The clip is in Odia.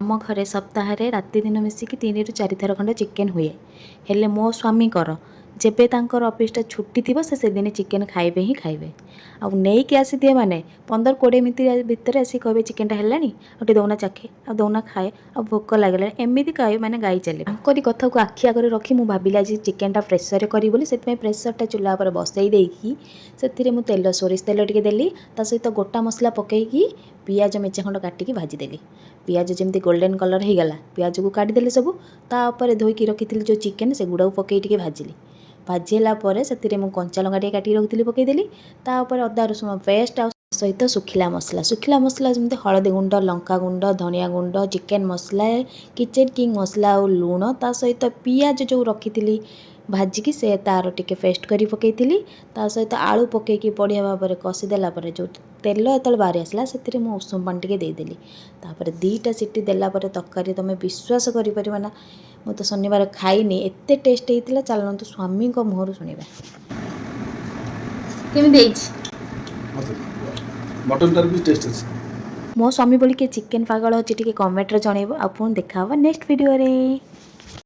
ଆମ ଘରେ ସପ୍ତାହରେ ରାତି ଦିନ ମିଶିକି 3 ରୁ 4 ଥର ଖଣ୍ଡେ ଚିକେନ୍ ହୁଏ। ହେଲେ ମୋ ସ୍ୱାମୀଙ୍କର ଯେବେ ତାଙ୍କର ଅଫିସଟା ଛୁଟି ଥିବ ସେ ସେଦିନ ଚିକେନ୍ ଖାଇବେ ହିଁ ଖାଇବେ। ଆଉ ନେଇକି ଆସିଥିବେ ମାନେ 15-20 ମିନିଟ୍ ଭିତରେ ଆସିକି କହିବେ ଚିକେନ୍ଟା ହେଲାଣି, ଆଉ ଟିକେ ଦେଉନା ଚାଖେ, ଆଉ ଦେଉନା ଖାଏ, ଆଉ ଭୋକ ଲାଗିଲାଣି, ଏମିତି କହିବେ ମାନେ ଗାଈ ଚାଲିବେ। ତାଙ୍କରି କଥାକୁ ଆଖି ଆଗରେ ରଖି ମୁଁ ଭାବିଲି ଆଜି ଚିକେନ୍ଟା ପ୍ରେସରରେ କରିବି ବୋଲି, ସେଥିପାଇଁ ପ୍ରେସରଟା ଚୁଲା ଉପରେ ବସେଇ ଦେଇକି ସେଥିରେ ମୁଁ ସୋରିଷ ତେଲ ଟିକେ ଦେଲି, ତା ସହିତ ଗୋଟା ମସଲା ପକେଇକି ପିଆଜ ମେଞ୍ଚେ ଖଣ୍ଡ କାଟିକି ଭାଜିଦେଲି। ପିଆଜ ଯେମିତି ଗୋଲ୍ଡେନ୍ କଲର୍ ହେଇଗଲା, ପିଆଜକୁ କାଢ଼ିଦେଲି ସବୁ, ତା ଉପରେ ଧୋଇକି ରଖିଥିଲି ଯେଉଁ ଚିକେନ୍ ସେଗୁଡ଼ାକୁ ପକେଇ ଟିକେ ଭାଜିଲି। ଭାଜି ହେଲା ପରେ ସେଥିରେ ମୁଁ କଞ୍ଚା ଲଙ୍କା ଟିକେ କାଟିକି ରଖିଥିଲି ପକେଇଦେଲି, ତା ଉପରେ ଅଦା ରସୁଣ ପେଷ୍ଟ ଆଉ ସହିତ ଶୁଖିଲା ମସଲା ଯେମିତି ହଳଦୀ ଗୁଣ୍ଡ, ଲଙ୍କା ଗୁଣ୍ଡ, ଧନିଆ ଗୁଣ୍ଡ, ଚିକେନ୍ ମସଲା, କିଚେନ୍ କିଙ୍ଗ ମସଲା ଆଉ ଲୁଣ, ତା ସହିତ ପିଆଜ ଯେଉଁ ରଖିଥିଲି ଭାଜିକି ସେ ତାର ଟିକେ ପେଷ୍ଟ କରି ପକେଇଥିଲି। ତା ସହିତ ଆଳୁ ପକେଇକି ବଢ଼ିଆ ଭାବରେ କଷିଦେଲା ପରେ ଯେଉଁ ତେଲ ଯେତେବେଳେ ବାହାରି ଆସିଲା ସେଥିରେ ମୁଁ ଉଷୁମ ପାଣି ଟିକେ ଦେଇଦେଲି। ତାପରେ 2ଟା ସିଟି ଦେଲା ପରେ ତରକାରୀ ତୁମେ ବିଶ୍ୱାସ କରିପାରିବ ନା, ମୁଁ ତ ଶନିବାର ଖାଇନି, ଏତେ ଟେଷ୍ଟ ହେଇଥିଲା। ଚାଲନ୍ତୁ ସ୍ୱାମୀଙ୍କ ମୁହଁରୁ ଶୁଣିବା କେମିତି ହେଇଛି। ମଟନଟାର ବି ଟେଷ୍ଟ ଅଛି। ମୋ ସ୍ୱାମୀ ବୋଲି କିଏ ଚିକେନ୍ ପାଗଳ ଅଛି ଟିକେ କମେଣ୍ଟରେ ଜଣେଇବ। ଆଉ ପୁଣି ଦେଖା ହେବ ନେକ୍ସଟ ଭିଡ଼ିଓରେ।